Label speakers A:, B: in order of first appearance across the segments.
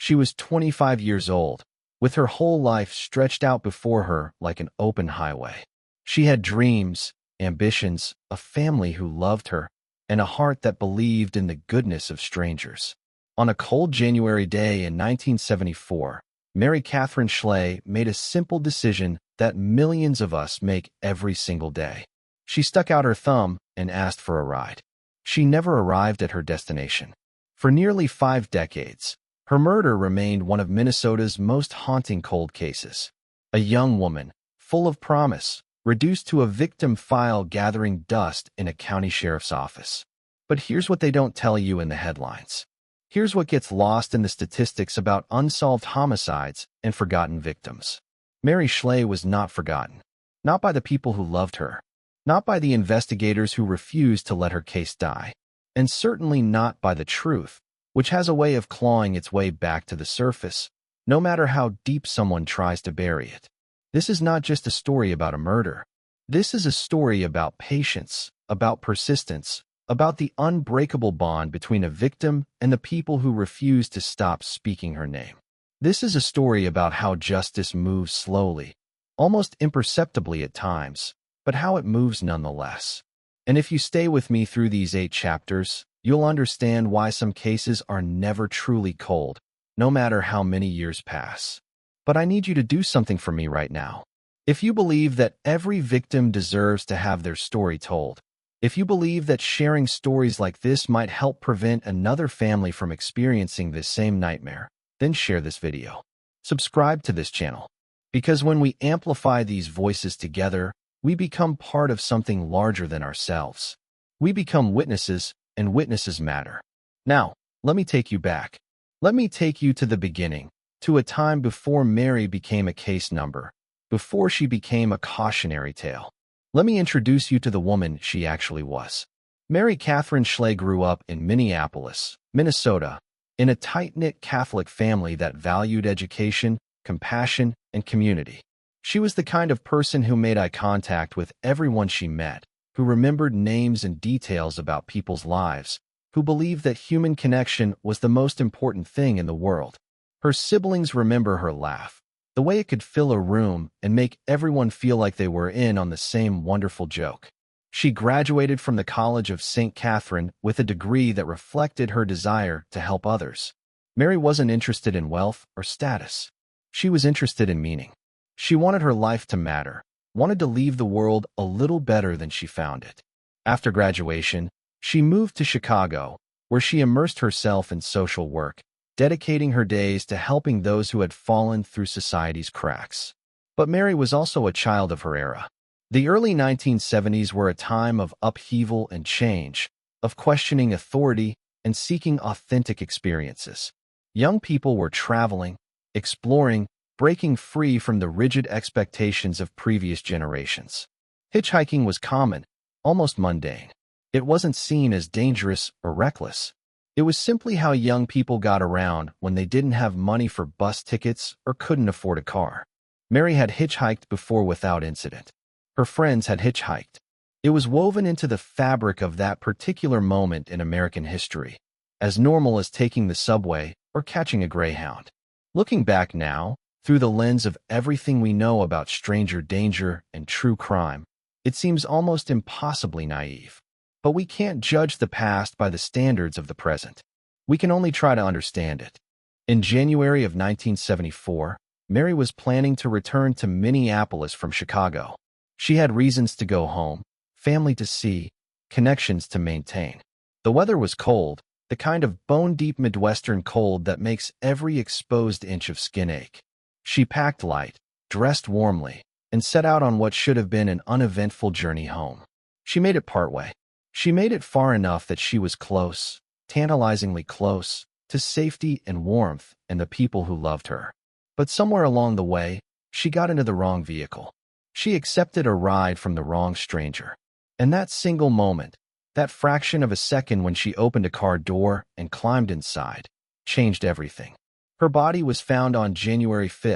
A: She was 25 years old, with her whole life stretched out before her like an open highway. She had dreams, ambitions, a family who loved her, and a heart that believed in the goodness of strangers. On a cold January day in 1974, Mary Katherine Schlais made a simple decision that millions of us make every single day. She stuck out her thumb and asked for a ride. She never arrived at her destination. For nearly 5 decades, her murder remained one of Minnesota's most haunting cold cases. A young woman, full of promise, reduced to a victim file gathering dust in a county sheriff's office. But here's what they don't tell you in the headlines. Here's what gets lost in the statistics about unsolved homicides and forgotten victims. Mary Schlais was not forgotten. Not by the people who loved her. Not by the investigators who refused to let her case die. And certainly not by the truth, which has a way of clawing its way back to the surface, no matter how deep someone tries to bury it. This is not just a story about a murder. This is a story about patience, about persistence, about the unbreakable bond between a victim and the people who refuse to stop speaking her name. This is a story about how justice moves slowly, almost imperceptibly at times, but how it moves nonetheless. And if you stay with me through these 8 chapters, you'll understand why some cases are never truly cold, no matter how many years pass. But I need you to do something for me right now. If you believe that every victim deserves to have their story told, if you believe that sharing stories like this might help prevent another family from experiencing this same nightmare, then share this video. Subscribe to this channel. Because when we amplify these voices together, we become part of something larger than ourselves. We become witnesses, and witnesses matter. Now, let me take you back. Let me take you to the beginning, to a time before Mary became a case number, before she became a cautionary tale. Let me introduce you to the woman she actually was. Mary Katherine Schlais grew up in Minneapolis, Minnesota, in a tight-knit Catholic family that valued education, compassion, and community. She was the kind of person who made eye contact with everyone she met, who remembered names and details about people's lives, who believed that human connection was the most important thing in the world. Her siblings remember her laugh, the way it could fill a room and make everyone feel like they were in on the same wonderful joke. She graduated from the College of St. Catherine with a degree that reflected her desire to help others. Mary wasn't interested in wealth or status. She was interested in meaning. She wanted her life to matter, wanted to leave the world a little better than she found it. After graduation, she moved to Chicago, where she immersed herself in social work, dedicating her days to helping those who had fallen through society's cracks. But Mary was also a child of her era. The early 1970s were a time of upheaval and change, of questioning authority and seeking authentic experiences. Young people were traveling, exploring, breaking free from the rigid expectations of previous generations. Hitchhiking was common, almost mundane. It wasn't seen as dangerous or reckless. It was simply how young people got around when they didn't have money for bus tickets or couldn't afford a car. Mary had hitchhiked before without incident. Her friends had hitchhiked. It was woven into the fabric of that particular moment in American history, as normal as taking the subway or catching a Greyhound. Looking back now, through the lens of everything we know about stranger danger and true crime, it seems almost impossibly naive. But we can't judge the past by the standards of the present. We can only try to understand it. In January of 1974, Mary was planning to return to Minneapolis from Chicago. She had reasons to go home, family to see, connections to maintain. The weather was cold, the kind of bone-deep Midwestern cold that makes every exposed inch of skin ache. She packed light, dressed warmly, and set out on what should have been an uneventful journey home. She made it partway. She made it far enough that she was close, tantalizingly close, to safety and warmth and the people who loved her. But somewhere along the way, she got into the wrong vehicle. She accepted a ride from the wrong stranger. And that single moment, that fraction of a second when she opened a car door and climbed inside, changed everything. Her body was found on January 5,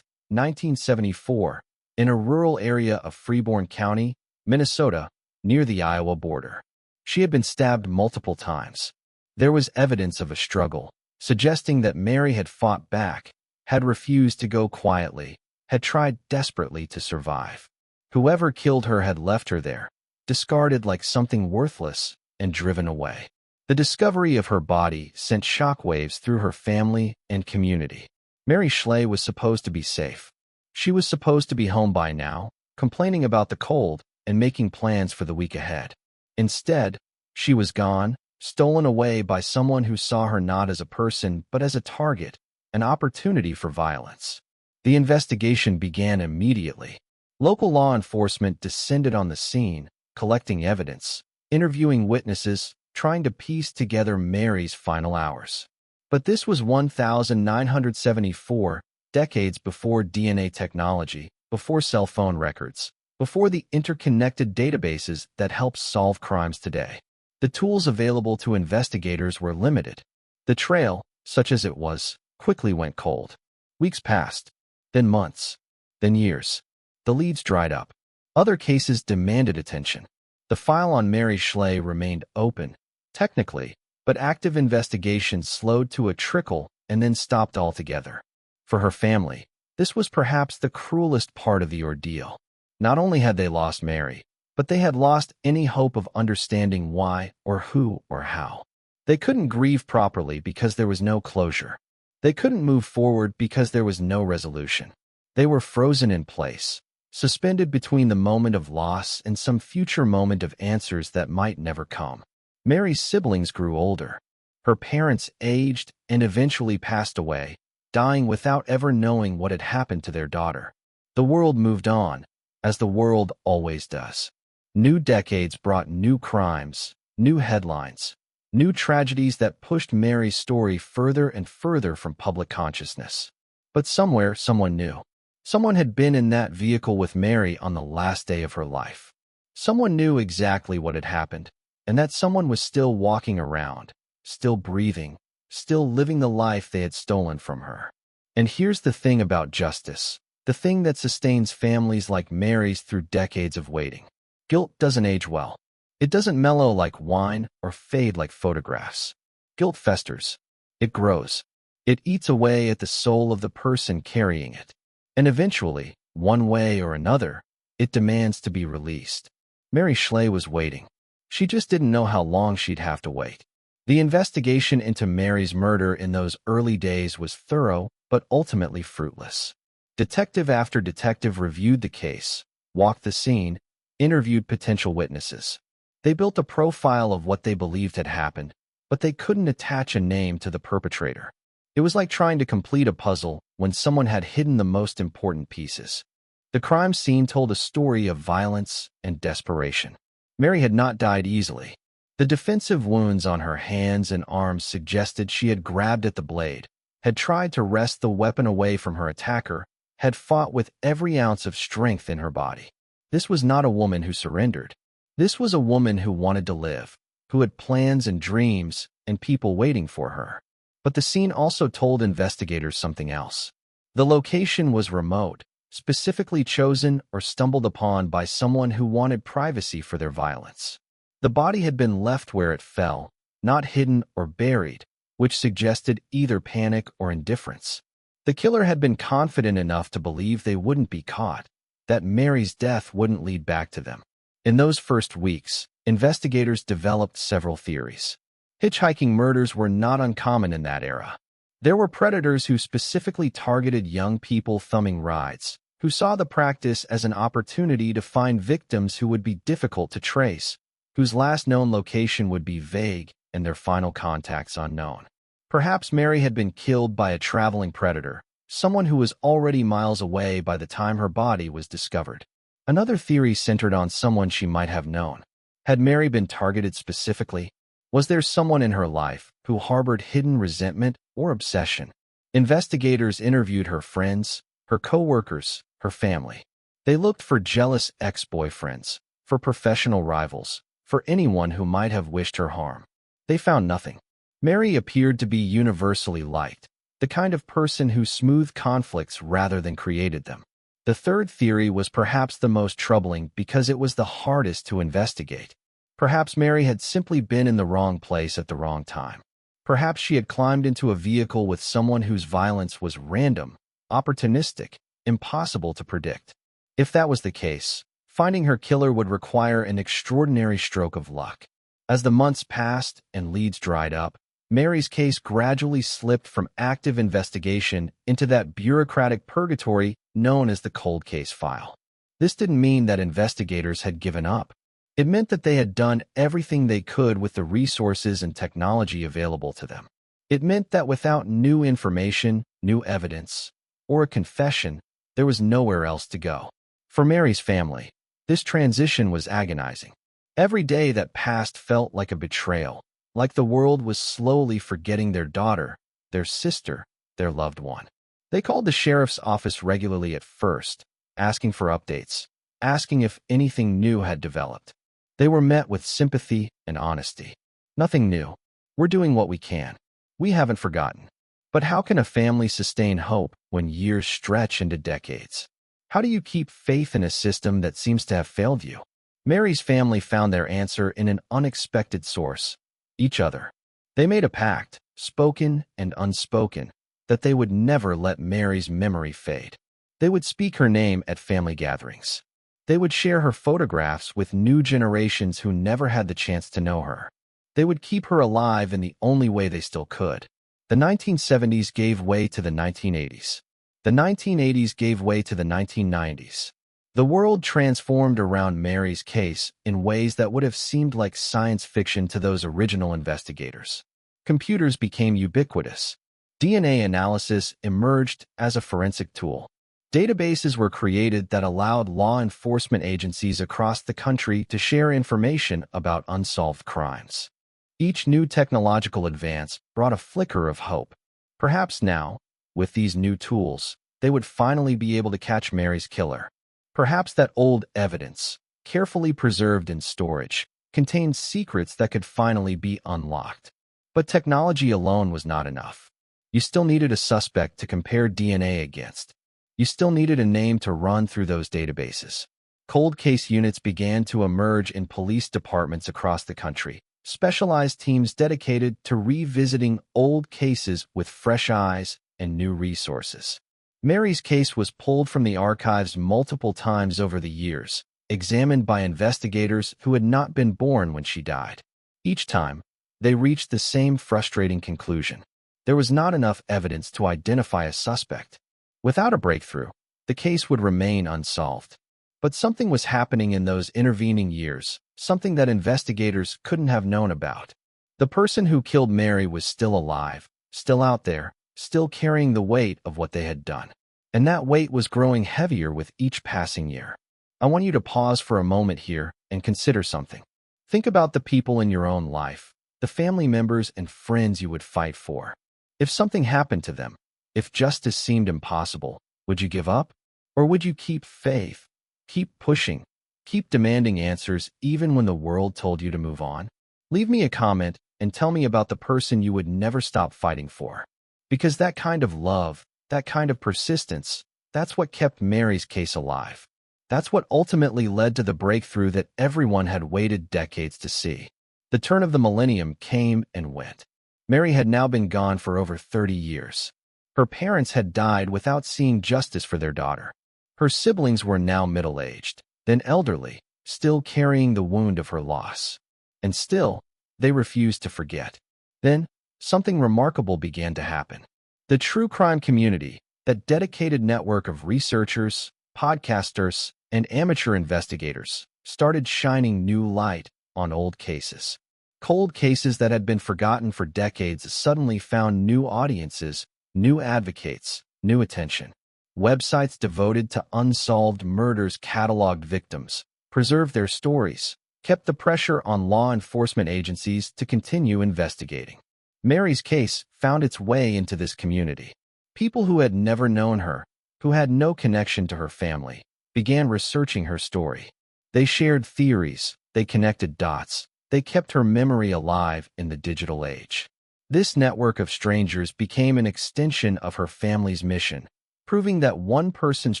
A: 1974, in a rural area of Freeborn County, Minnesota, near the Iowa border. She had been stabbed multiple times. There was evidence of a struggle, suggesting that Mary had fought back, had refused to go quietly, had tried desperately to survive. Whoever killed her had left her there, discarded like something worthless, and driven away. The discovery of her body sent shockwaves through her family and community. Mary Schlais was supposed to be safe. She was supposed to be home by now, complaining about the cold and making plans for the week ahead. Instead, she was gone, stolen away by someone who saw her not as a person but as a target, an opportunity for violence. The investigation began immediately. Local law enforcement descended on the scene, collecting evidence, interviewing witnesses, trying to piece together Mary's final hours. But this was 1974, decades before DNA technology, before cell phone records, before the interconnected databases that help solve crimes today. The tools available to investigators were limited. The trail, such as it was, quickly went cold. Weeks passed, then months, then years. The leads dried up. Other cases demanded attention. The file on Mary Schlais remained open, technically, but active investigations slowed to a trickle and then stopped altogether. For her family, this was perhaps the cruelest part of the ordeal. Not only had they lost Mary, but they had lost any hope of understanding why or who or how. They couldn't grieve properly because there was no closure. They couldn't move forward because there was no resolution. They were frozen in place, suspended between the moment of loss and some future moment of answers that might never come. Mary's siblings grew older. Her parents aged and eventually passed away, dying without ever knowing what had happened to their daughter. The world moved on, as the world always does. New decades brought new crimes, new headlines, new tragedies that pushed Mary's story further and further from public consciousness. But somewhere, someone knew. Someone had been in that vehicle with Mary on the last day of her life. Someone knew exactly what had happened, and that someone was still walking around, still breathing, still living the life they had stolen from her. And here's the thing about justice, the thing that sustains families like Mary's through decades of waiting. Guilt doesn't age well. It doesn't mellow like wine or fade like photographs. Guilt festers. It grows. It eats away at the soul of the person carrying it. And eventually, one way or another, it demands to be released. Mary Schlais was waiting. She just didn't know how long she'd have to wait. The investigation into Mary's murder in those early days was thorough, but ultimately fruitless. Detective after detective reviewed the case, walked the scene, interviewed potential witnesses. They built a profile of what they believed had happened, but they couldn't attach a name to the perpetrator. It was like trying to complete a puzzle when someone had hidden the most important pieces. The crime scene told a story of violence and desperation. Mary had not died easily. The defensive wounds on her hands and arms suggested she had grabbed at the blade, had tried to wrest the weapon away from her attacker, had fought with every ounce of strength in her body. This was not a woman who surrendered. This was a woman who wanted to live, who had plans and dreams and people waiting for her. But the scene also told investigators something else. The location was remote, specifically chosen or stumbled upon by someone who wanted privacy for their violence. The body had been left where it fell, not hidden or buried, which suggested either panic or indifference. The killer had been confident enough to believe they wouldn't be caught, that Mary's death wouldn't lead back to them. In those first weeks, investigators developed several theories. Hitchhiking murders were not uncommon in that era. There were predators who specifically targeted young people thumbing rides, who saw the practice as an opportunity to find victims who would be difficult to trace, whose last known location would be vague and their final contacts unknown. Perhaps Mary had been killed by a traveling predator, someone who was already miles away by the time her body was discovered. Another theory centered on someone she might have known. Had Mary been targeted specifically? Was there someone in her life who harbored hidden resentment or obsession? Investigators interviewed her friends, her co-workers, her family. They looked for jealous ex-boyfriends, for professional rivals, for anyone who might have wished her harm. They found nothing. Mary appeared to be universally liked, the kind of person who smoothed conflicts rather than created them. The third theory was perhaps the most troubling because it was the hardest to investigate. Perhaps Mary had simply been in the wrong place at the wrong time. Perhaps she had climbed into a vehicle with someone whose violence was random, opportunistic, impossible to predict. If that was the case, finding her killer would require an extraordinary stroke of luck. As the months passed and leads dried up, Mary's case gradually slipped from active investigation into that bureaucratic purgatory known as the cold case file. This didn't mean that investigators had given up. It meant that they had done everything they could with the resources and technology available to them. It meant that without new information, new evidence, or a confession, there was nowhere else to go. For Mary's family, this transition was agonizing. Every day that passed felt like a betrayal, like the world was slowly forgetting their daughter, their sister, their loved one. They called the sheriff's office regularly at first, asking for updates, asking if anything new had developed. They were met with sympathy and honesty. Nothing new. We're doing what we can. We haven't forgotten. But how can a family sustain hope when years stretch into decades? How do you keep faith in a system that seems to have failed you? Mary's family found their answer in an unexpected source: each other. They made a pact, spoken and unspoken, that they would never let Mary's memory fade. They would speak her name at family gatherings. They would share her photographs with new generations who never had the chance to know her. They would keep her alive in the only way they still could. The 1970s gave way to the 1980s. The 1980s gave way to the 1990s. The world transformed around Mary's case in ways that would have seemed like science fiction to those original investigators. Computers became ubiquitous. DNA analysis emerged as a forensic tool. Databases were created that allowed law enforcement agencies across the country to share information about unsolved crimes. Each new technological advance brought a flicker of hope. Perhaps now, with these new tools, they would finally be able to catch Mary's killer. Perhaps that old evidence, carefully preserved in storage, contained secrets that could finally be unlocked. But technology alone was not enough. You still needed a suspect to compare DNA against. You still needed a name to run through those databases. Cold case units began to emerge in police departments across the country, specialized teams dedicated to revisiting old cases with fresh eyes and new resources. Mary's case was pulled from the archives multiple times over the years, examined by investigators who had not been born when she died. Each time, they reached the same frustrating conclusion: there was not enough evidence to identify a suspect. Without a breakthrough, the case would remain unsolved. But something was happening in those intervening years, something that investigators couldn't have known about. The person who killed Mary was still alive, still out there, still carrying the weight of what they had done. And that weight was growing heavier with each passing year. I want you to pause for a moment here and consider something. Think about the people in your own life, the family members and friends you would fight for. If something happened to them, if justice seemed impossible, would you give up? Or would you keep faith, keep pushing, keep demanding answers even when the world told you to move on? Leave me a comment and tell me about the person you would never stop fighting for. Because that kind of love, that kind of persistence, that's what kept Mary's case alive. That's what ultimately led to the breakthrough that everyone had waited decades to see. The turn of the millennium came and went. Mary had now been gone for over 30 years. Her parents had died without seeing justice for their daughter. Her siblings were now middle-aged, then elderly, still carrying the wound of her loss. And still, they refused to forget. Then, something remarkable began to happen. The true crime community, that dedicated network of researchers, podcasters, and amateur investigators, started shining new light on old cases. Cold cases that had been forgotten for decades suddenly found new audiences, new advocates, new attention. Websites devoted to unsolved murders cataloged victims, preserved their stories, kept the pressure on law enforcement agencies to continue investigating. Mary's case found its way into this community. People who had never known her, who had no connection to her family, began researching her story. They shared theories, they connected dots, they kept her memory alive in the digital age. This network of strangers became an extension of her family's mission, proving that one person's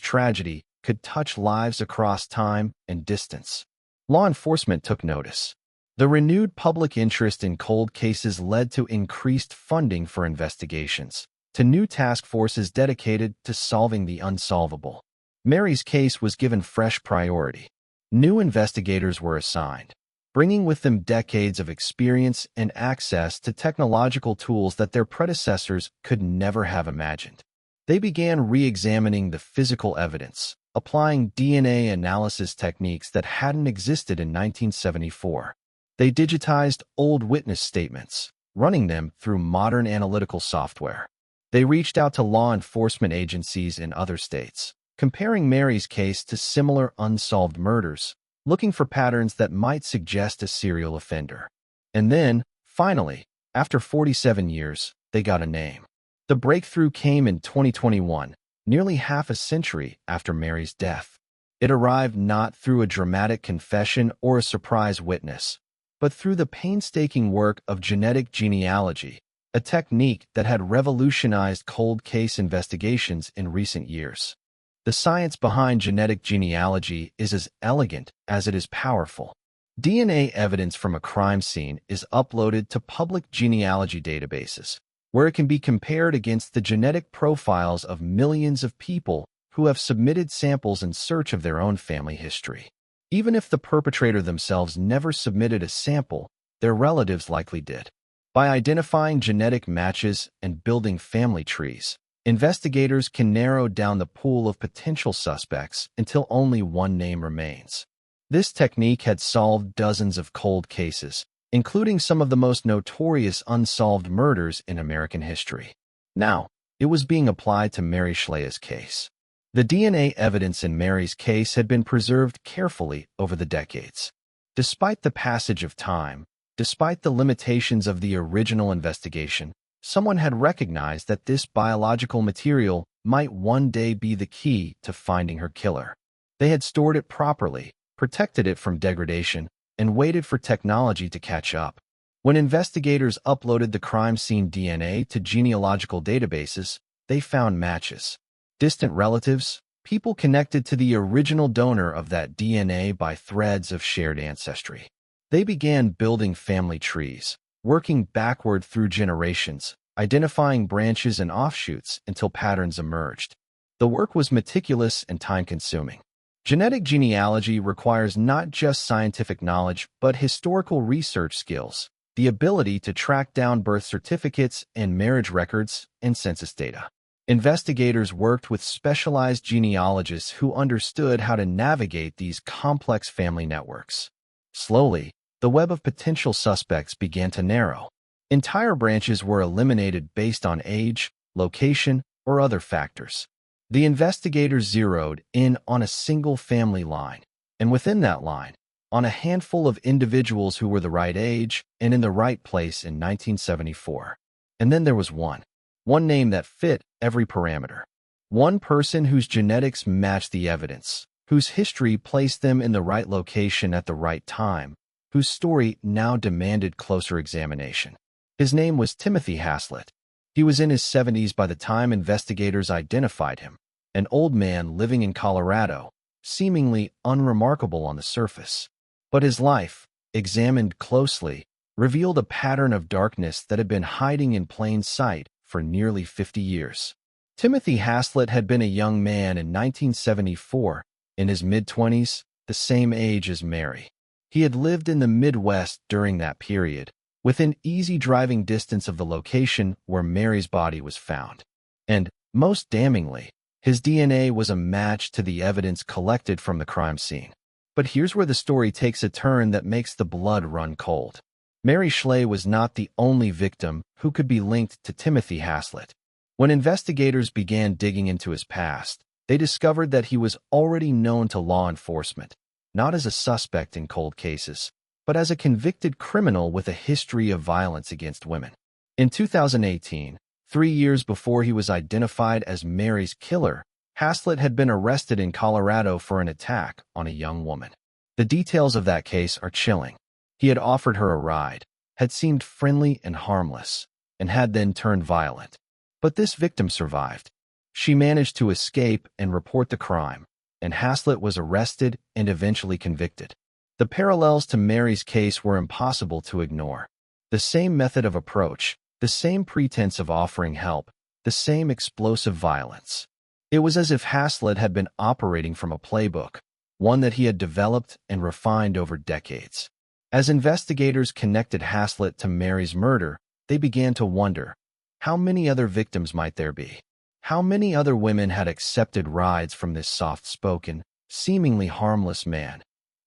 A: tragedy could touch lives across time and distance. Law enforcement took notice. The renewed public interest in cold cases led to increased funding for investigations, to new task forces dedicated to solving the unsolvable. Mary's case was given fresh priority. New investigators were assigned, bringing with them decades of experience and access to technological tools that their predecessors could never have imagined. They began re-examining the physical evidence, applying DNA analysis techniques that hadn't existed in 1974. They digitized old witness statements, running them through modern analytical software. They reached out to law enforcement agencies in other states, comparing Mary's case to similar unsolved murders, looking for patterns that might suggest a serial offender. And then, finally, after 47 years, they got a name. The breakthrough came in 2021, nearly half a century after Mary's death. It arrived not through a dramatic confession or a surprise witness, but through the painstaking work of genetic genealogy, a technique that had revolutionized cold case investigations in recent years. The science behind genetic genealogy is as elegant as it is powerful. DNA evidence from a crime scene is uploaded to public genealogy databases, where it can be compared against the genetic profiles of millions of people who have submitted samples in search of their own family history. Even if the perpetrator themselves never submitted a sample, their relatives likely did. By identifying genetic matches and building family trees, investigators can narrow down the pool of potential suspects until only one name remains. This technique had solved dozens of cold cases, including some of the most notorious unsolved murders in American history. Now, it was being applied to Mary Schlais' case. The DNA evidence in Mary's case had been preserved carefully over the decades. Despite the passage of time, despite the limitations of the original investigation, someone had recognized that this biological material might one day be the key to finding her killer. They had stored it properly, protected it from degradation, and waited for technology to catch up. When investigators uploaded the crime scene DNA to genealogical databases, they found matches. Distant relatives, people connected to the original donor of that DNA by threads of shared ancestry. They began building family trees, working backward through generations, identifying branches and offshoots until patterns emerged. The work was meticulous and time-consuming. Genetic genealogy requires not just scientific knowledge, but historical research skills, the ability to track down birth certificates and marriage records and census data. Investigators worked with specialized genealogists who understood how to navigate these complex family networks. Slowly, the web of potential suspects began to narrow. Entire branches were eliminated based on age, location, or other factors. The investigators zeroed in on a single family line, and within that line, on a handful of individuals who were the right age and in the right place in 1974. And then there was one name that fit every parameter. One person whose genetics matched the evidence, whose history placed them in the right location at the right time, whose story now demanded closer examination. His name was Timothy Haslett. He was in his 70s by the time investigators identified him, an old man living in Colorado, seemingly unremarkable on the surface. But his life, examined closely, revealed a pattern of darkness that had been hiding in plain sight for nearly 50 years. Timothy Haslett had been a young man in 1974, in his mid-20s, the same age as Mary. He had lived in the Midwest during that period, within easy driving distance of the location where Mary's body was found. And, most damningly, his DNA was a match to the evidence collected from the crime scene. But here's where the story takes a turn that makes the blood run cold. Mary Schlais was not the only victim who could be linked to Timothy Haslett. When investigators began digging into his past, they discovered that he was already known to law enforcement, not as a suspect in cold cases, but as a convicted criminal with a history of violence against women. In 2018, 3 years before he was identified as Mary's killer, Haslett had been arrested in Colorado for an attack on a young woman. The details of that case are chilling. He had offered her a ride, had seemed friendly and harmless, and had then turned violent. But this victim survived. She managed to escape and report the crime, and Haslett was arrested and eventually convicted. The parallels to Mary's case were impossible to ignore. The same method of approach, the same pretense of offering help, the same explosive violence. It was as if Haslett had been operating from a playbook, one that he had developed and refined over decades. As investigators connected Haslett to Mary's murder, they began to wonder, how many other victims might there be? How many other women had accepted rides from this soft-spoken, seemingly harmless man,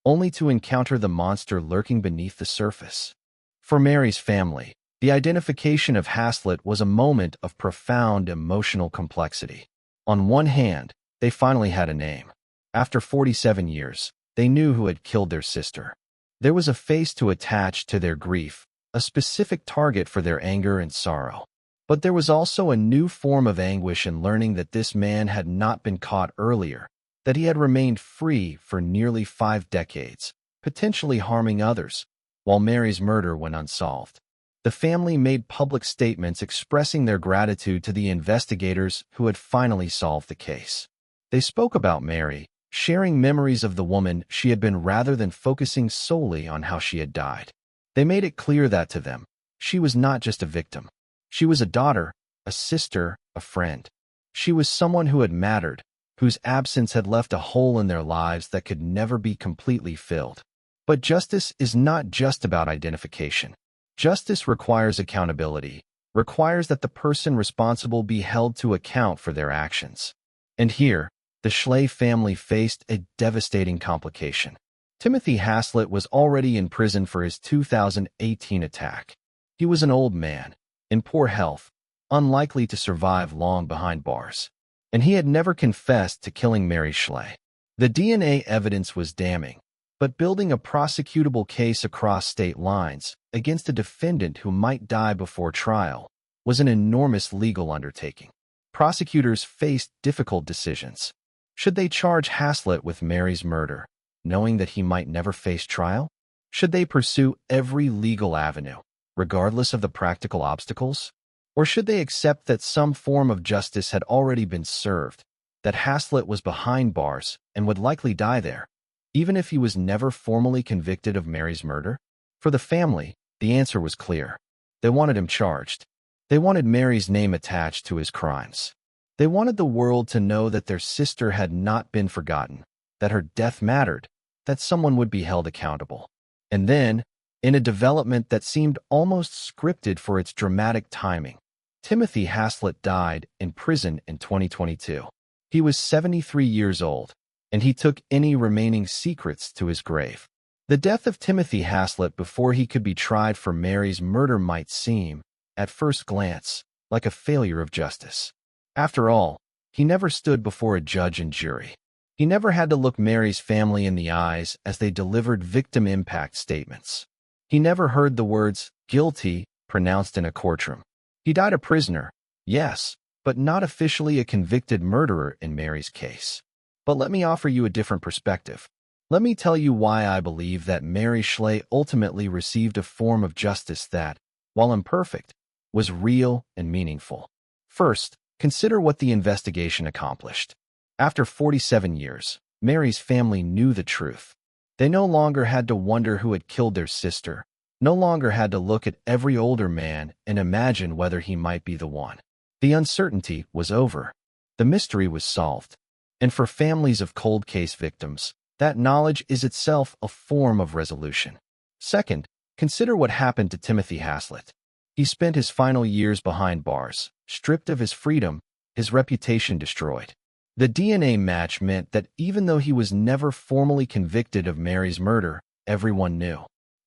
A: only to encounter the monster lurking beneath the surface? For Mary's family, the identification of Haslett was a moment of profound emotional complexity. On one hand, they finally had a name. After 47 years, they knew who had killed their sister. There was a face to attach to their grief, a specific target for their anger and sorrow. But there was also a new form of anguish in learning that this man had not been caught earlier, that he had remained free for nearly 5 decades, potentially harming others, while Mary's murder went unsolved. The family made public statements expressing their gratitude to the investigators who had finally solved the case. They spoke about Mary, sharing memories of the woman she had been rather than focusing solely on how she had died. They made it clear that to them, she was not just a victim. She was a daughter, a sister, a friend. She was someone who had mattered, whose absence had left a hole in their lives that could never be completely filled. But justice is not just about identification. Justice requires accountability, requires that the person responsible be held to account for their actions. And here, the Schlais family faced a devastating complication. Timothy Haslett was already in prison for his 2018 attack. He was an old man, in poor health, unlikely to survive long behind bars. And he had never confessed to killing Mary Schlais. The DNA evidence was damning, but building a prosecutable case across state lines against a defendant who might die before trial was an enormous legal undertaking. Prosecutors faced difficult decisions. Should they charge Haslett with Mary's murder, knowing that he might never face trial? Should they pursue every legal avenue, regardless of the practical obstacles? Or should they accept that some form of justice had already been served, that Haslett was behind bars and would likely die there, even if he was never formally convicted of Mary's murder? For the family, the answer was clear. They wanted him charged. They wanted Mary's name attached to his crimes. They wanted the world to know that their sister had not been forgotten, that her death mattered, that someone would be held accountable. And then, in a development that seemed almost scripted for its dramatic timing, Timothy Haslett died in prison in 2022. He was 73 years old, and he took any remaining secrets to his grave. The death of Timothy Haslett before he could be tried for Mary's murder might seem, at first glance, like a failure of justice. After all, he never stood before a judge and jury. He never had to look Mary's family in the eyes as they delivered victim impact statements. He never heard the words guilty pronounced in a courtroom. He died a prisoner, yes, but not officially a convicted murderer in Mary's case. But let me offer you a different perspective. Let me tell you why I believe that Mary Schlais ultimately received a form of justice that, while imperfect, was real and meaningful. First, consider what the investigation accomplished. After 47 years, Mary's family knew the truth. They no longer had to wonder who had killed their sister, no longer had to look at every older man and imagine whether he might be the one. The uncertainty was over. The mystery was solved. And for families of cold case victims, that knowledge is itself a form of resolution. Second, consider what happened to Timothy Haslett. He spent his final years behind bars, stripped of his freedom, his reputation destroyed. The DNA match meant that even though he was never formally convicted of Mary's murder, everyone knew.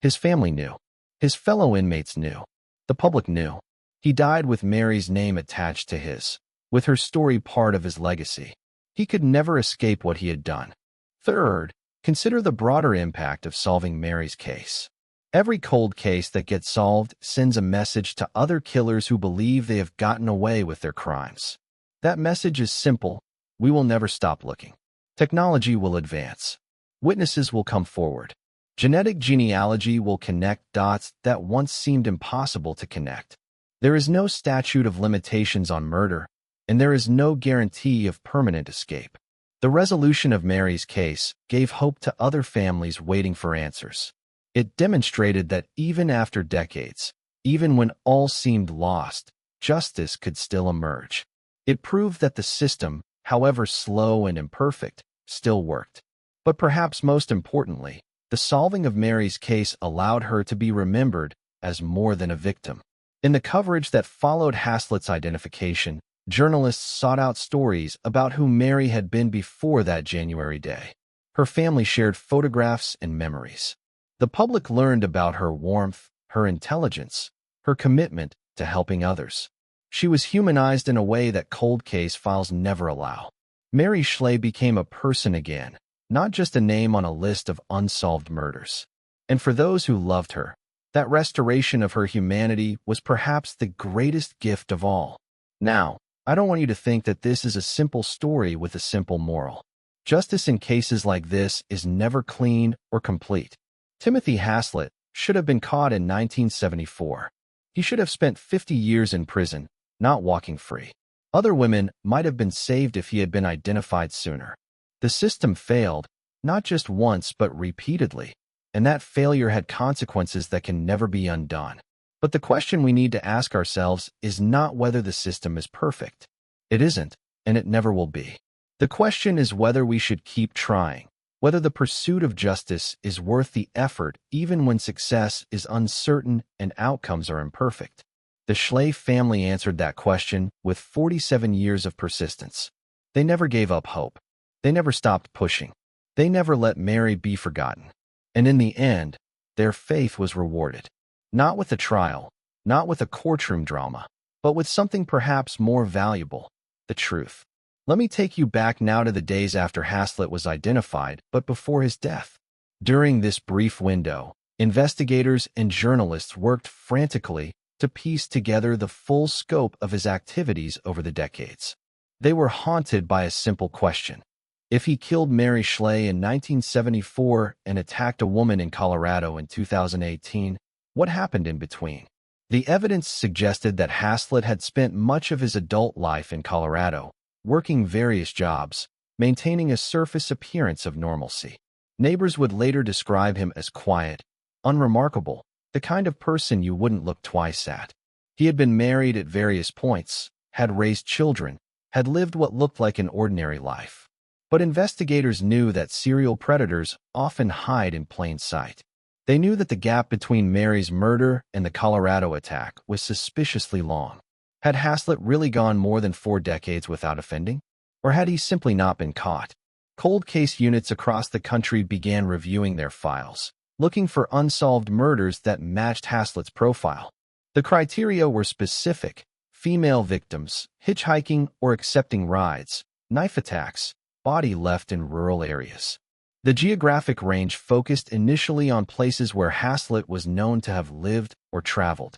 A: His family knew. His fellow inmates knew. The public knew. He died with Mary's name attached to his, with her story part of his legacy. He could never escape what he had done. Third, consider the broader impact of solving Mary's case. Every cold case that gets solved sends a message to other killers who believe they have gotten away with their crimes. That message is simple: we will never stop looking. Technology will advance. Witnesses will come forward. Genetic genealogy will connect dots that once seemed impossible to connect. There is no statute of limitations on murder, and there is no guarantee of permanent escape. The resolution of Mary's case gave hope to other families waiting for answers. It demonstrated that even after decades, even when all seemed lost, justice could still emerge. It proved that the system, however slow and imperfect, still worked. But perhaps most importantly, the solving of Mary's case allowed her to be remembered as more than a victim. In the coverage that followed Haslett's identification, journalists sought out stories about who Mary had been before that January day. Her family shared photographs and memories. The public learned about her warmth, her intelligence, her commitment to helping others. She was humanized in a way that cold case files never allow. Mary Schlais became a person again, not just a name on a list of unsolved murders. And for those who loved her, that restoration of her humanity was perhaps the greatest gift of all. Now, I don't want you to think that this is a simple story with a simple moral. Justice in cases like this is never clean or complete. Timothy Haslett should have been caught in 1974. He should have spent 50 years in prison, not walking free. Other women might have been saved if he had been identified sooner. The system failed, not just once but repeatedly, and that failure had consequences that can never be undone. But the question we need to ask ourselves is not whether the system is perfect. It isn't, and it never will be. The question is whether we should keep trying, whether the pursuit of justice is worth the effort even when success is uncertain and outcomes are imperfect. The Schlais family answered that question with 47 years of persistence. They never gave up hope. They never stopped pushing. They never let Mary be forgotten. And in the end, their faith was rewarded. Not with a trial, not with a courtroom drama, but with something perhaps more valuable, the truth. Let me take you back now to the days after Haslett was identified, but before his death. During this brief window, investigators and journalists worked frantically to piece together the full scope of his activities over the decades. They were haunted by a simple question. If he killed Mary Schlais in 1974 and attacked a woman in Colorado in 2018, what happened in between? The evidence suggested that Haslett had spent much of his adult life in Colorado, working various jobs, maintaining a surface appearance of normalcy. Neighbors would later describe him as quiet, unremarkable, the kind of person you wouldn't look twice at. He had been married at various points, had raised children, had lived what looked like an ordinary life. But investigators knew that serial predators often hide in plain sight. They knew that the gap between Mary's murder and the Colorado attack was suspiciously long. Had Haslett really gone more than 4 decades without offending? Or had he simply not been caught? Cold case units across the country began reviewing their files, looking for unsolved murders that matched Haslett's profile. The criteria were specific: female victims, hitchhiking or accepting rides, knife attacks, body left in rural areas. The geographic range focused initially on places where Haslett was known to have lived or traveled.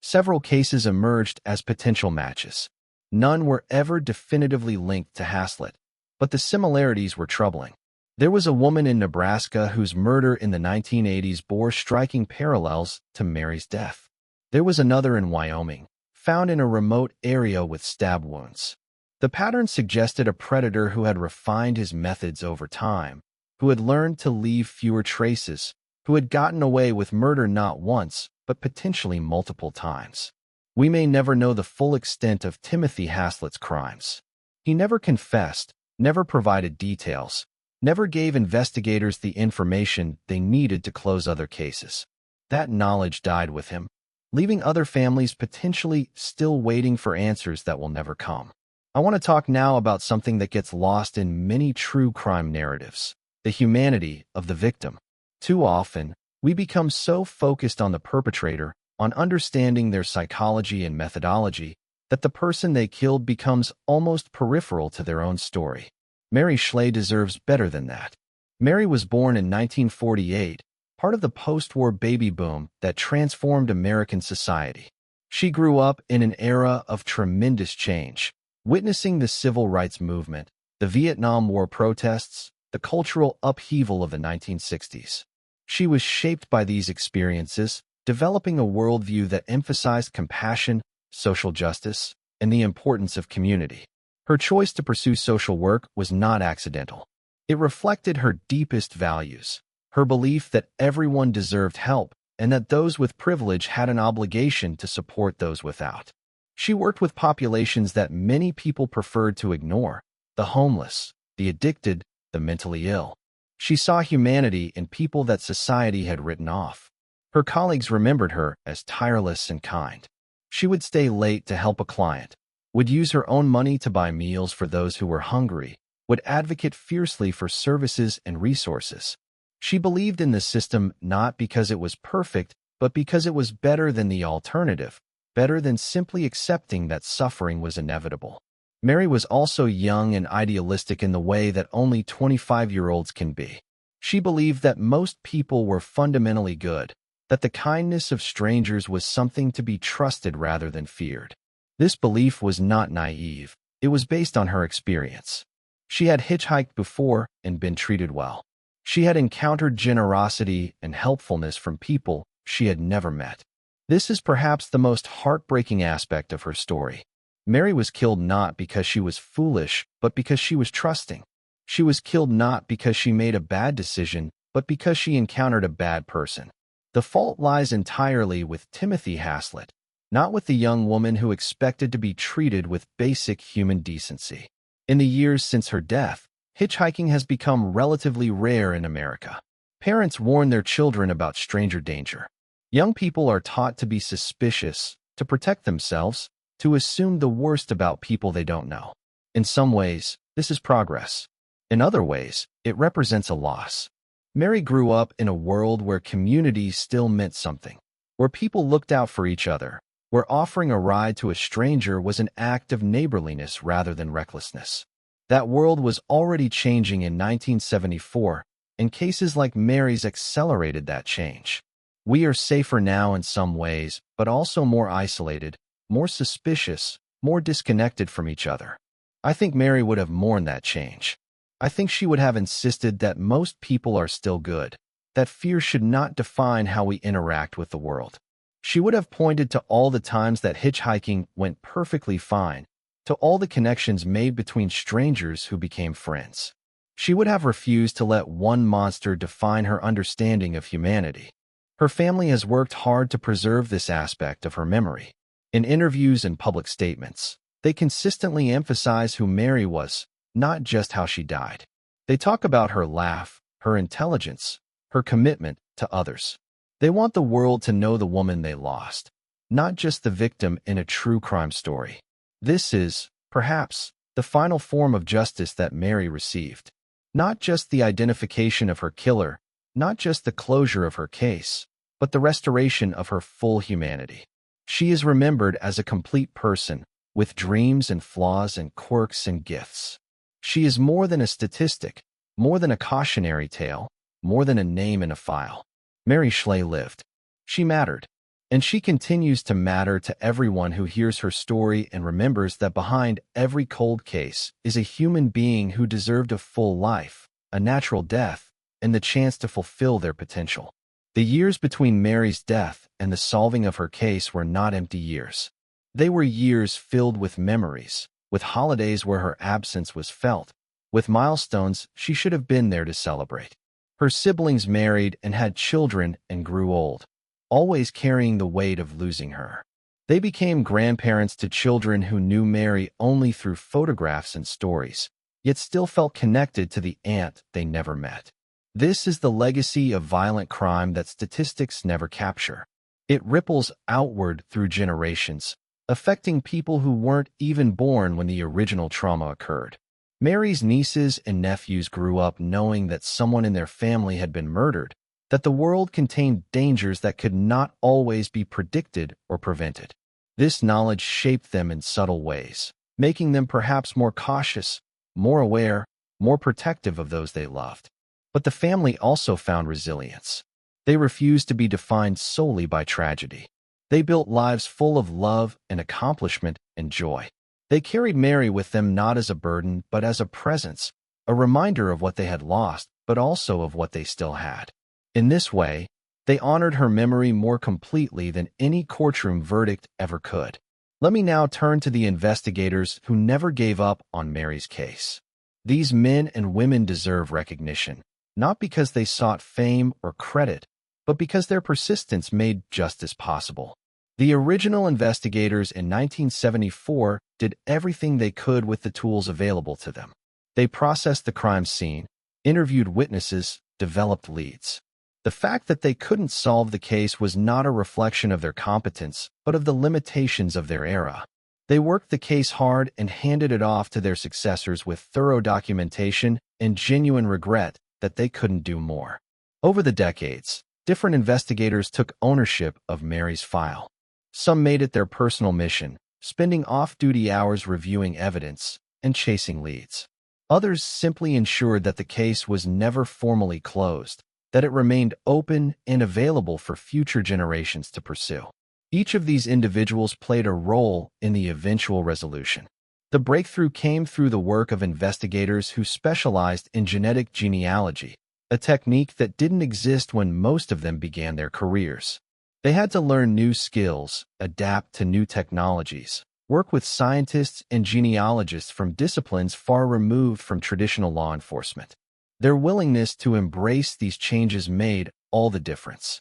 A: Several cases emerged as potential matches. None were ever definitively linked to Haslett, but the similarities were troubling. There was a woman in Nebraska whose murder in the 1980s bore striking parallels to Mary's death. There was another in Wyoming, found in a remote area with stab wounds. The pattern suggested a predator who had refined his methods over time, who had learned to leave fewer traces, who had gotten away with murder not once, but potentially multiple times. We may never know the full extent of Timothy Haslett's crimes. He never confessed, never provided details, never gave investigators the information they needed to close other cases. That knowledge died with him, leaving other families potentially still waiting for answers that will never come. I want to talk now about something that gets lost in many true crime narratives: the humanity of the victim. Too often, we become so focused on the perpetrator, on understanding their psychology and methodology, that the person they killed becomes almost peripheral to their own story. Mary Schlais deserves better than that. Mary was born in 1948, part of the post-war baby boom that transformed American society. She grew up in an era of tremendous change, witnessing the civil rights movement, the Vietnam War protests, the cultural upheaval of the 1960s. She was shaped by these experiences, developing a worldview that emphasized compassion, social justice, and the importance of community. Her choice to pursue social work was not accidental. It reflected her deepest values, her belief that everyone deserved help and that those with privilege had an obligation to support those without. She worked with populations that many people preferred to ignore: the homeless, the addicted, the mentally ill. She saw humanity in people that society had written off. Her colleagues remembered her as tireless and kind. She would stay late to help a client, would use her own money to buy meals for those who were hungry, would advocate fiercely for services and resources. She believed in the system not because it was perfect, but because it was better than the alternative, better than simply accepting that suffering was inevitable. Mary was also young and idealistic in the way that only 25-year-olds can be. She believed that most people were fundamentally good, that the kindness of strangers was something to be trusted rather than feared. This belief was not naive. It was based on her experience. She had hitchhiked before and been treated well. She had encountered generosity and helpfulness from people she had never met. This is perhaps the most heartbreaking aspect of her story. Mary was killed not because she was foolish, but because she was trusting. She was killed not because she made a bad decision, but because she encountered a bad person. The fault lies entirely with Timothy Haslett, not with the young woman who expected to be treated with basic human decency. In the years since her death, hitchhiking has become relatively rare in America. Parents warn their children about stranger danger. Young people are taught to be suspicious, to protect themselves, to assume the worst about people they don't know. In some ways, this is progress. In other ways, it represents a loss. Mary grew up in a world where community still meant something, where people looked out for each other, where offering a ride to a stranger was an act of neighborliness rather than recklessness. That world was already changing in 1974, and cases like Mary's accelerated that change. We are safer now in some ways, but also more isolated, more suspicious, more disconnected from each other. I think Mary would have mourned that change. I think she would have insisted that most people are still good, that fear should not define how we interact with the world. She would have pointed to all the times that hitchhiking went perfectly fine, to all the connections made between strangers who became friends. She would have refused to let one monster define her understanding of humanity. Her family has worked hard to preserve this aspect of her memory. In interviews and public statements, they consistently emphasize who Mary was, not just how she died. They talk about her laugh, her intelligence, her commitment to others. They want the world to know the woman they lost, not just the victim in a true crime story. This is, perhaps, the final form of justice that Mary received. Not just the identification of her killer, not just the closure of her case, but the restoration of her full humanity. She is remembered as a complete person, with dreams and flaws and quirks and gifts. She is more than a statistic, more than a cautionary tale, more than a name in a file. Mary Schlais lived. She mattered. And she continues to matter to everyone who hears her story and remembers that behind every cold case is a human being who deserved a full life, a natural death, and the chance to fulfill their potential. The years between Mary's death and the solving of her case were not empty years. They were years filled with memories, with holidays where her absence was felt, with milestones she should have been there to celebrate. Her siblings married and had children and grew old, always carrying the weight of losing her. They became grandparents to children who knew Mary only through photographs and stories, yet still felt connected to the aunt they never met. This is the legacy of violent crime that statistics never capture. It ripples outward through generations, affecting people who weren't even born when the original trauma occurred. Mary's nieces and nephews grew up knowing that someone in their family had been murdered, that the world contained dangers that could not always be predicted or prevented. This knowledge shaped them in subtle ways, making them perhaps more cautious, more aware, more protective of those they loved. But the family also found resilience. They refused to be defined solely by tragedy. They built lives full of love and accomplishment and joy. They carried Mary with them not as a burden, but as a presence, a reminder of what they had lost, but also of what they still had. In this way, they honored her memory more completely than any courtroom verdict ever could. Let me now turn to the investigators who never gave up on Mary's case. These men and women deserve recognition, not because they sought fame or credit, but because their persistence made justice possible. The original investigators in 1974 did everything they could with the tools available to them. They processed the crime scene, interviewed witnesses, developed leads. The fact that they couldn't solve the case was not a reflection of their competence, but of the limitations of their era. They worked the case hard and handed it off to their successors with thorough documentation and genuine regret that they couldn't do more. Over the decades, different investigators took ownership of Mary's file. Some made it their personal mission, spending off-duty hours reviewing evidence and chasing leads. Others simply ensured that the case was never formally closed, that it remained open and available for future generations to pursue. Each of these individuals played a role in the eventual resolution. The breakthrough came through the work of investigators who specialized in genetic genealogy, a technique that didn't exist when most of them began their careers. They had to learn new skills, adapt to new technologies, work with scientists and genealogists from disciplines far removed from traditional law enforcement. Their willingness to embrace these changes made all the difference.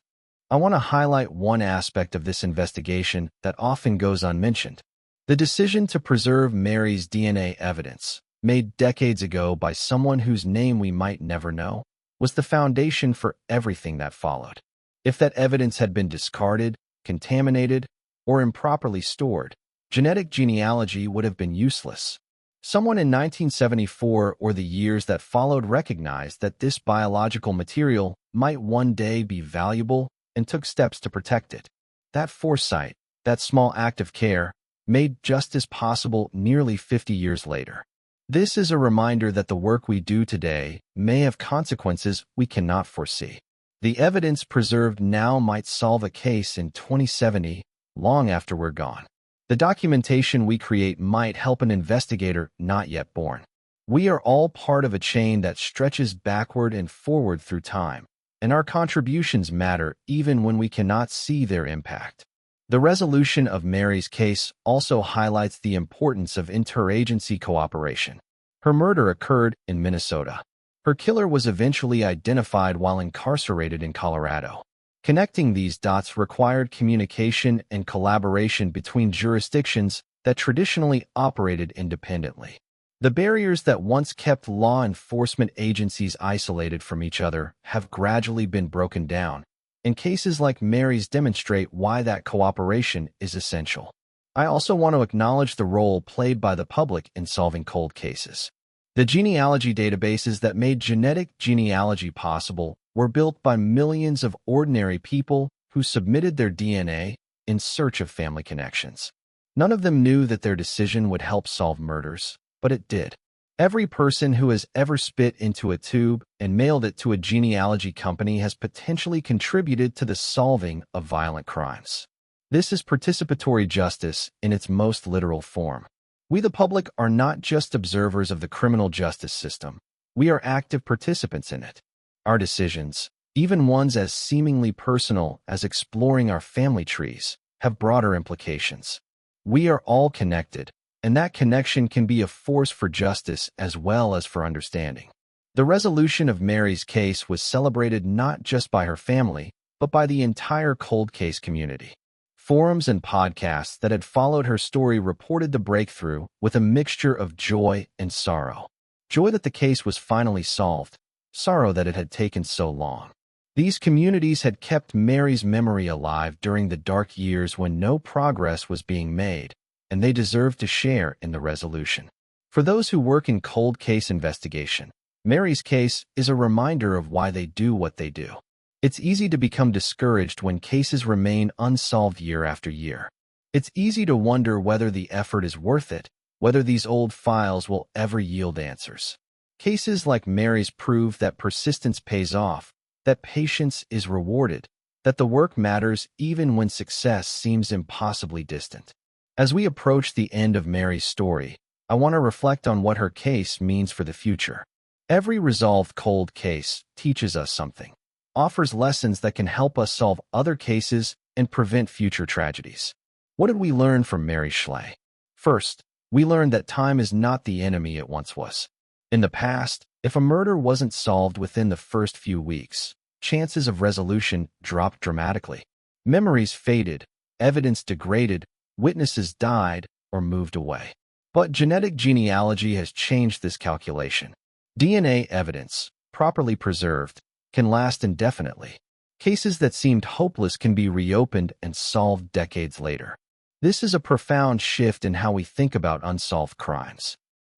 A: I want to highlight one aspect of this investigation that often goes unmentioned. The decision to preserve Mary's DNA evidence, made decades ago by someone whose name we might never know, was the foundation for everything that followed. If that evidence had been discarded, contaminated, or improperly stored, genetic genealogy would have been useless. Someone in 1974 or the years that followed recognized that this biological material might one day be valuable and took steps to protect it. That foresight, that small act of care, made justice possible nearly 50 years later. This is a reminder that the work we do today may have consequences we cannot foresee. The evidence preserved now might solve a case in 2070, long after we're gone. The documentation we create might help an investigator not yet born. We are all part of a chain that stretches backward and forward through time, and our contributions matter even when we cannot see their impact. The resolution of Mary's case also highlights the importance of interagency cooperation. Her murder occurred in Minnesota. Her killer was eventually identified while incarcerated in Colorado. Connecting these dots required communication and collaboration between jurisdictions that traditionally operated independently. The barriers that once kept law enforcement agencies isolated from each other have gradually been broken down, and cases like Mary's demonstrate why that cooperation is essential. I also want to acknowledge the role played by the public in solving cold cases. The genealogy databases that made genetic genealogy possible were built by millions of ordinary people who submitted their DNA in search of family connections. None of them knew that their decision would help solve murders, but it did. Every person who has ever spit into a tube and mailed it to a genealogy company has potentially contributed to the solving of violent crimes. This is participatory justice in its most literal form. We, the public, are not just observers of the criminal justice system. We are active participants in it. Our decisions, even ones as seemingly personal as exploring our family trees, have broader implications. We are all connected, and that connection can be a force for justice as well as for understanding. The resolution of Mary's case was celebrated not just by her family, but by the entire cold case community. Forums and podcasts that had followed her story reported the breakthrough with a mixture of joy and sorrow. Joy that the case was finally solved, sorrow that it had taken so long. These communities had kept Mary's memory alive during the dark years when no progress was being made, and they deserved to share in the resolution. For those who work in cold case investigation, Mary's case is a reminder of why they do what they do. It's easy to become discouraged when cases remain unsolved year after year. It's easy to wonder whether the effort is worth it, whether these old files will ever yield answers. Cases like Mary's prove that persistence pays off, that patience is rewarded, that the work matters even when success seems impossibly distant. As we approach the end of Mary's story, I want to reflect on what her case means for the future. Every resolved cold case teaches us something, offers lessons that can help us solve other cases and prevent future tragedies. What did we learn from Mary Schlais? First, we learned that time is not the enemy it once was. In the past, if a murder wasn't solved within the first few weeks, chances of resolution dropped dramatically. Memories faded, evidence degraded, witnesses died or moved away. But genetic genealogy has changed this calculation. DNA evidence, properly preserved, can last indefinitely. Cases that seemed hopeless can be reopened and solved decades later. This is a profound shift in how we think about unsolved crimes.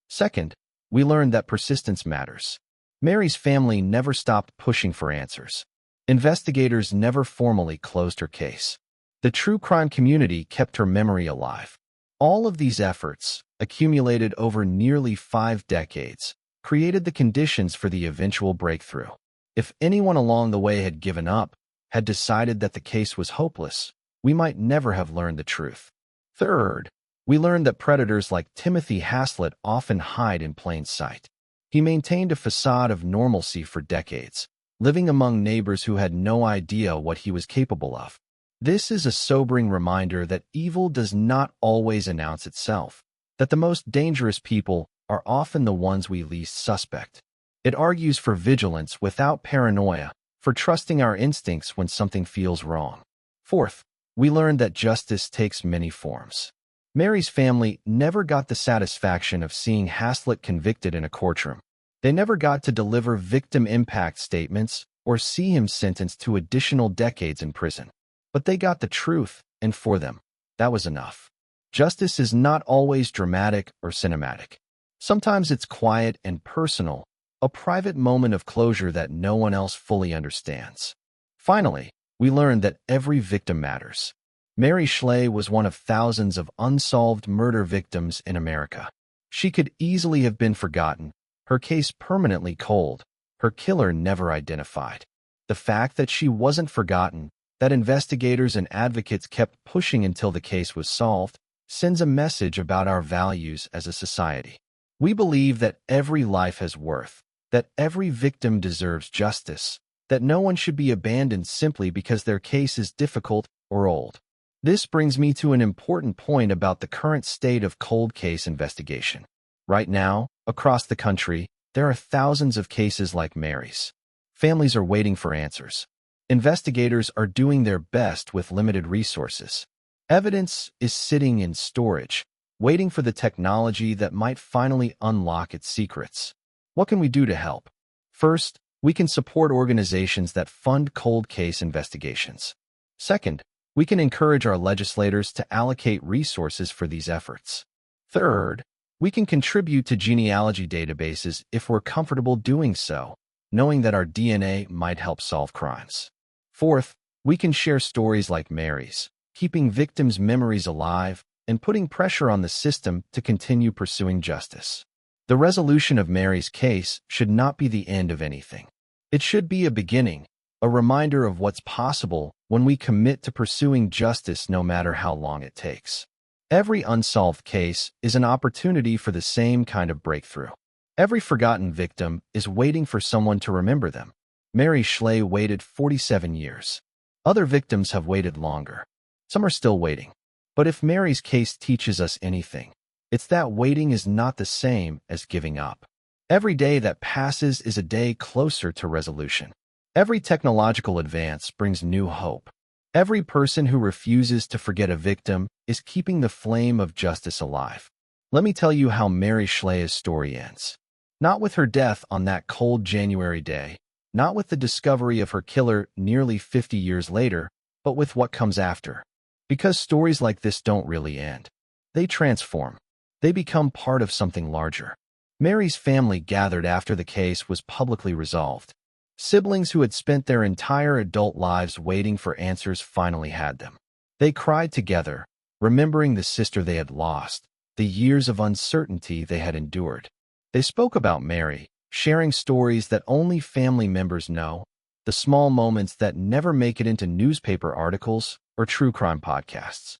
A: Second, we learned that persistence matters. Mary's family never stopped pushing for answers. Investigators never formally closed her case. The true crime community kept her memory alive. All of these efforts, accumulated over nearly 5 decades, created the conditions for the eventual breakthrough. If anyone along the way had given up, had decided that the case was hopeless, we might never have learned the truth. Third, we learned that predators like Timothy Haslett often hide in plain sight. He maintained a facade of normalcy for decades, living among neighbors who had no idea what he was capable of. This is a sobering reminder that evil does not always announce itself, that the most dangerous people are often the ones we least suspect. It argues for vigilance without paranoia, for trusting our instincts when something feels wrong. Fourth, we learned that justice takes many forms. Mary's family never got the satisfaction of seeing Haslett convicted in a courtroom. They never got to deliver victim impact statements or see him sentenced to additional decades in prison. But they got the truth, and for them, that was enough. Justice is not always dramatic or cinematic. Sometimes it's quiet and personal, a private moment of closure that no one else fully understands. Finally, we learned that every victim matters. Mary Schlais was one of thousands of unsolved murder victims in America. She could easily have been forgotten, her case permanently cold, her killer never identified. The fact that she wasn't forgotten, that investigators and advocates kept pushing until the case was solved, sends a message about our values as a society. We believe that every life has worth, that every victim deserves justice, that no one should be abandoned simply because their case is difficult or old. This brings me to an important point about the current state of cold case investigation. Right now, across the country, there are thousands of cases like Mary's. Families are waiting for answers. Investigators are doing their best with limited resources. Evidence is sitting in storage, waiting for the technology that might finally unlock its secrets. What can we do to help? First, we can support organizations that fund cold case investigations. Second, we can encourage our legislators to allocate resources for these efforts. Third, we can contribute to genealogy databases if we're comfortable doing so, knowing that our DNA might help solve crimes. Fourth, we can share stories like Mary's, keeping victims' memories alive and putting pressure on the system to continue pursuing justice. The resolution of Mary's case should not be the end of anything. It should be a beginning, a reminder of what's possible when we commit to pursuing justice no matter how long it takes. Every unsolved case is an opportunity for the same kind of breakthrough. Every forgotten victim is waiting for someone to remember them. Mary Schlais waited 47 years. Other victims have waited longer. Some are still waiting. But if Mary's case teaches us anything, it's that waiting is not the same as giving up. Every day that passes is a day closer to resolution. Every technological advance brings new hope. Every person who refuses to forget a victim is keeping the flame of justice alive. Let me tell you how Mary Schlais' story ends. Not with her death on that cold January day, not with the discovery of her killer nearly 50 years later, but with what comes after. Because stories like this don't really end. They transform. They become part of something larger. Mary's family gathered after the case was publicly resolved. Siblings who had spent their entire adult lives waiting for answers finally had them. They cried together, remembering the sister they had lost, the years of uncertainty they had endured. They spoke about Mary, sharing stories that only family members know, the small moments that never make it into newspaper articles or true crime podcasts.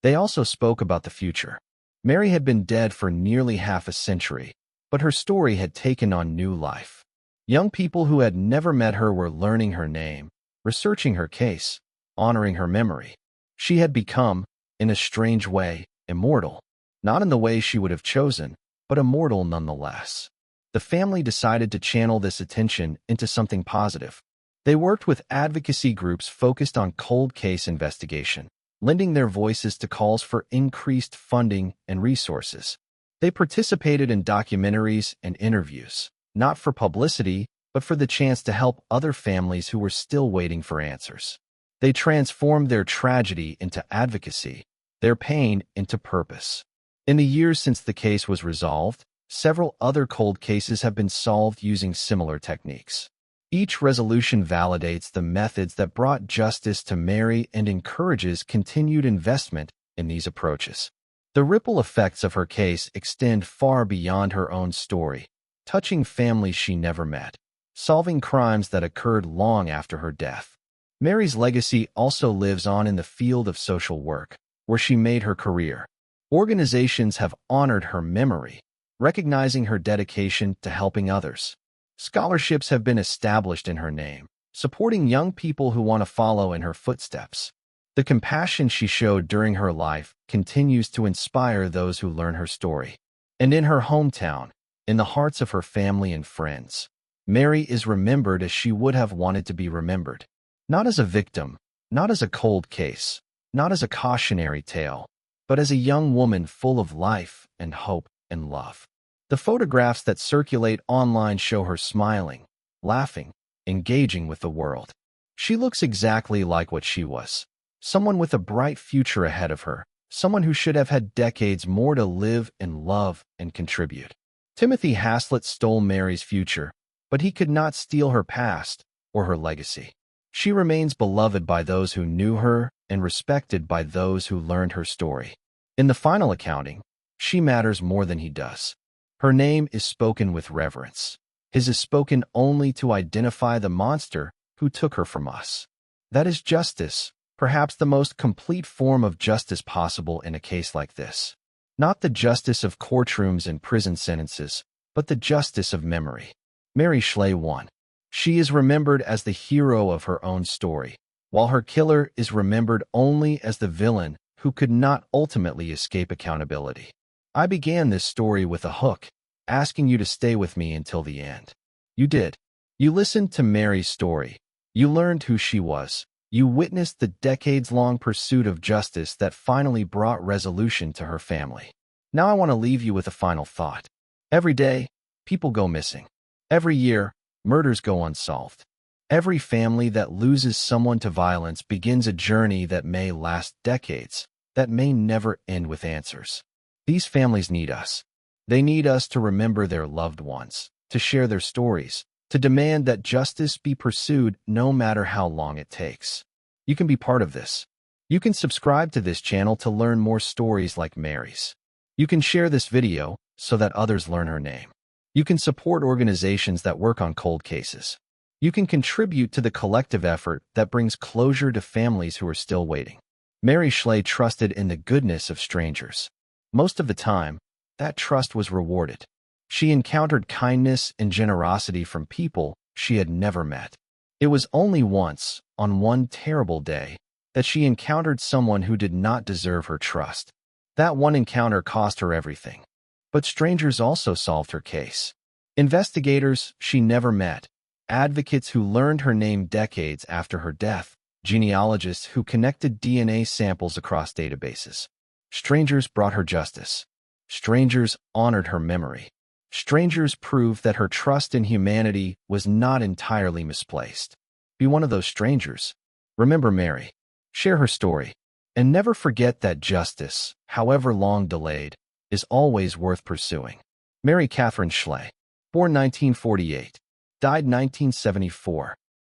A: They also spoke about the future. Mary had been dead for nearly half a century, but her story had taken on new life. Young people who had never met her were learning her name, researching her case, honoring her memory. She had become, in a strange way, immortal. Not in the way she would have chosen, but immortal nonetheless. The family decided to channel this attention into something positive. They worked with advocacy groups focused on cold case investigation, lending their voices to calls for increased funding and resources. They participated in documentaries and interviews, not for publicity, but for the chance to help other families who were still waiting for answers. They transformed their tragedy into advocacy, their pain into purpose. In the years since the case was resolved, several other cold cases have been solved using similar techniques. Each resolution validates the methods that brought justice to Mary and encourages continued investment in these approaches. The ripple effects of her case extend far beyond her own story, touching families she never met, solving crimes that occurred long after her death. Mary's legacy also lives on in the field of social work, where she made her career. Organizations have honored her memory, recognizing her dedication to helping others. Scholarships have been established in her name, supporting young people who want to follow in her footsteps. The compassion she showed during her life continues to inspire those who learn her story. And in her hometown, in the hearts of her family and friends, Mary is remembered as she would have wanted to be remembered. Not as a victim, not as a cold case, not as a cautionary tale, but as a young woman full of life and hope and love. The photographs that circulate online show her smiling, laughing, engaging with the world. She looks exactly like what she was. Someone with a bright future ahead of her, someone who should have had decades more to live and love and contribute. Timothy Haslett stole Mary's future, but he could not steal her past or her legacy. She remains beloved by those who knew her and respected by those who learned her story. In the final accounting, she matters more than he does. Her name is spoken with reverence. His is spoken only to identify the monster who took her from us. That is justice, perhaps the most complete form of justice possible in a case like this. Not the justice of courtrooms and prison sentences, but the justice of memory. Mary Schlais won. She is remembered as the hero of her own story, while her killer is remembered only as the villain who could not ultimately escape accountability. I began this story with a hook, asking you to stay with me until the end. You did. You listened to Mary's story. You learned who she was. You witnessed the decades-long pursuit of justice that finally brought resolution to her family. Now I want to leave you with a final thought. Every day, people go missing. Every year, murders go unsolved. Every family that loses someone to violence begins a journey that may last decades, that may never end with answers. These families need us. They need us to remember their loved ones, to share their stories, to demand that justice be pursued no matter how long it takes. You can be part of this. You can subscribe to this channel to learn more stories like Mary's. You can share this video so that others learn her name. You can support organizations that work on cold cases. You can contribute to the collective effort that brings closure to families who are still waiting. Mary Schlais trusted in the goodness of strangers. Most of the time, that trust was rewarded. She encountered kindness and generosity from people she had never met. It was only once, on one terrible day, that she encountered someone who did not deserve her trust. That one encounter cost her everything. But strangers also solved her case. Investigators she never met, advocates who learned her name decades after her death, genealogists who connected DNA samples across databases. Strangers brought her justice. Strangers honored her memory. Strangers proved that her trust in humanity was not entirely misplaced. Be one of those strangers. Remember Mary. Share her story. And never forget that justice, however long delayed, is always worth pursuing. Mary Katherine Schlais, born 1948, died 1974.